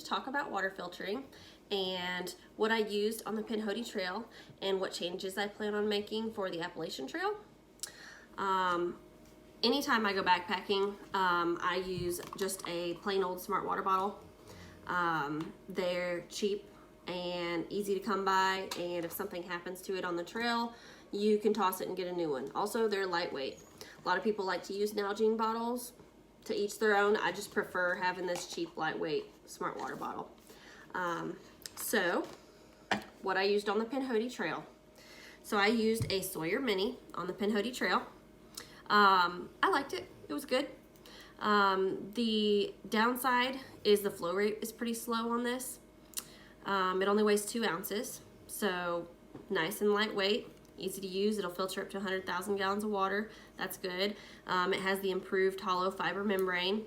talk about water filtering and what I used on the Pinhoti Trail and what changes I plan on making for the Appalachian Trail. Anytime I go backpacking, I use just a plain old smart water bottle. They're cheap and easy to come by, and if something happens to it on the trail, you can toss it and get a new one. Also, they're lightweight. A lot of people like to use Nalgene bottles. To each their own. I just prefer having this cheap, lightweight, smart water bottle. So, what I used on the Pinhoti Trail. So I used a Sawyer Mini on the Pinhoti Trail. I liked it. It was good. The downside is the flow rate is pretty slow on this. It only weighs 2 ounces, so nice and lightweight, easy to use. It'll filter up to 100,000 gallons of water. That's good. It has the improved hollow fiber membrane.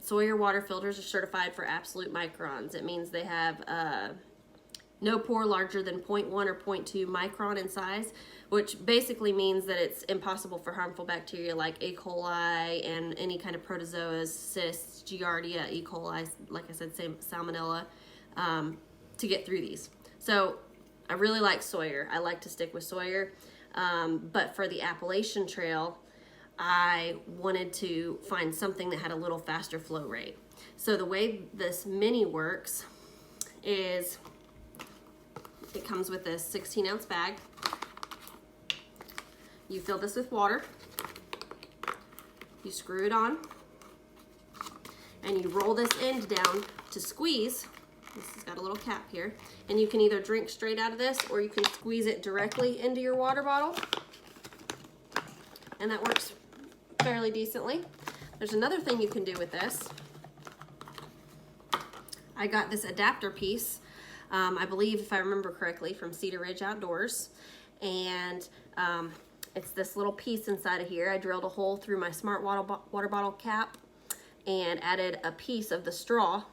Sawyer water filters are certified for absolute microns. It means they have no pore larger than 0.1 or 0.2 micron in size, which basically means that it's impossible for harmful bacteria like E. coli and any kind of protozoas, cysts, giardia, E. coli, like I said, salmonella, to get through these. So I really like Sawyer. I like to stick with Sawyer, but for the Appalachian Trail, I wanted to find something that had a little faster flow rate. So the way this mini works is it comes with this 16-ounce bag. You fill this with water, you screw it on, and you roll this end down to squeeze. This has got a little cap here, and you can either drink straight out of this or you can squeeze it directly into your water bottle, and that works fairly decently. There's another thing you can do with this. I got this adapter piece, I believe, if I remember correctly, from Cedar Ridge Outdoors, and it's this little piece inside of here. I drilled a hole through my smart water bottle cap and added a piece of the straw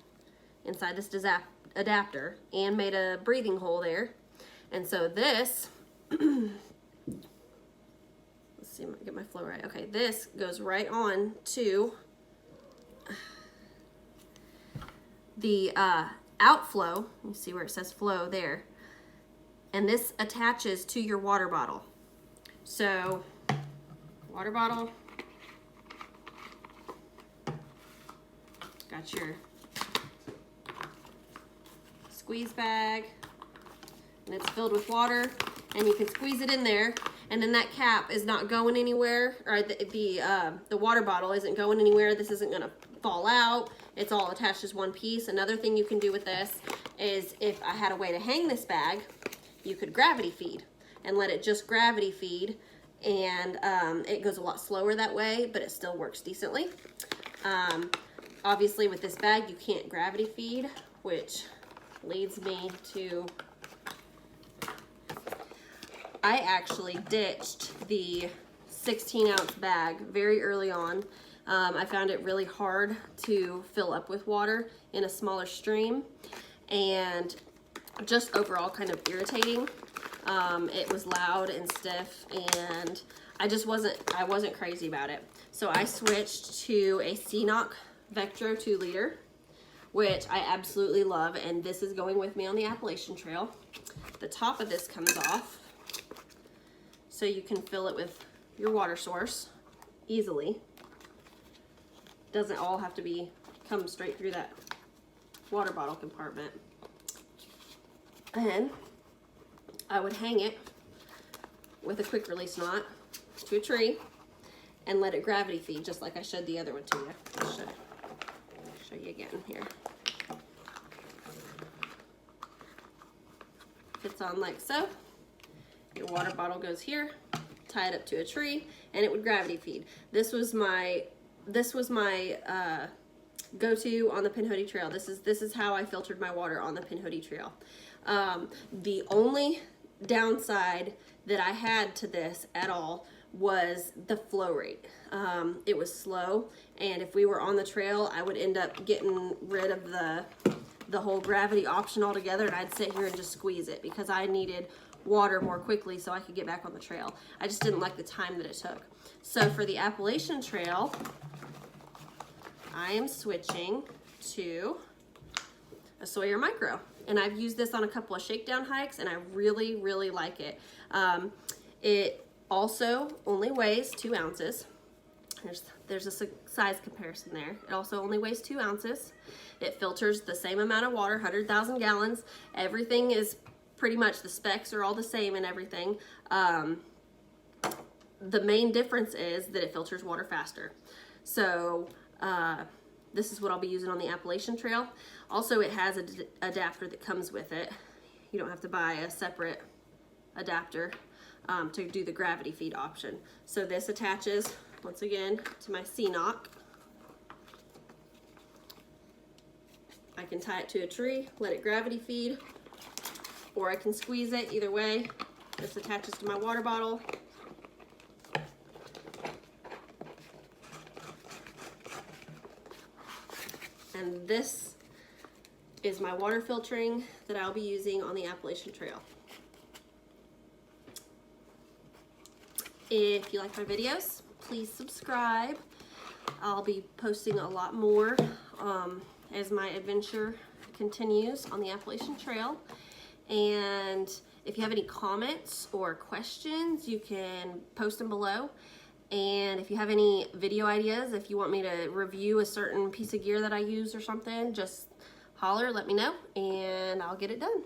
inside this adapter and made a breathing hole there. And so this, let's see if I can get my flow right. Okay, this goes right on to the outflow. You see where it says flow there. And this attaches to your water bottle. So, water bottle, got your squeeze bag, and it's filled with water, and you can squeeze it in there, and then that cap is not going anywhere, or the water bottle isn't going anywhere. This isn't gonna fall out. It's all attached as one piece. Another thing you can do with this is, if I had a way to hang this bag, you could gravity feed and let it just gravity feed, and it goes a lot slower that way, but it still works decently. Obviously with this bag you can't gravity feed, which leads me to, I actually ditched the 16-ounce bag very early on. I found it really hard to fill up with water in a smaller stream, and just overall kind of irritating. It was loud and stiff, and I wasn't crazy about it. So I switched to a CNOC Vectro 2-liter, which I absolutely love, and this is going with me on the Appalachian Trail. The top of this comes off, so you can fill it with your water source easily. Doesn't all have to come straight through that water bottle compartment. And I would hang it with a quick release knot to a tree and let it gravity feed, just like I showed the other one to you. I'll show you again here. Fits on like so. Your water bottle goes here, tie it up to a tree, and it would gravity feed. This was my go-to on the Pinhoti Trail. This is how I filtered my water on the Pinhoti Trail. The only downside that I had to this at all was the flow rate. It was slow, and if we were on the trail, I would end up getting rid of the whole gravity option altogether, and I'd sit here and just squeeze it because I needed water more quickly so I could get back on the trail. I just didn't like the time that it took. So for the Appalachian Trail, I am switching to a Sawyer Micro. And I've used this on a couple of shakedown hikes, and I really, really like it. It also only weighs 2 ounces. There's a size comparison there. It also only weighs 2 ounces. It filters the same amount of water, 100,000 gallons. Everything is pretty much, the specs are all the same and everything. The main difference is that it filters water faster. So this is what I'll be using on the Appalachian Trail. Also, it has an adapter that comes with it. You don't have to buy a separate adapter to do the gravity feed option. So this attaches, once again, to my C-Knock. I can tie it to a tree, let it gravity feed, or I can squeeze it. Either way, this attaches to my water bottle. And this is my water filtering that I'll be using on the Appalachian Trail. If you like my videos, please subscribe. I'll be posting a lot more as my adventure continues on the Appalachian Trail. And if you have any comments or questions, you can post them below. And if you have any video ideas, if you want me to review a certain piece of gear that I use or something, just holler, let me know, and I'll get it done.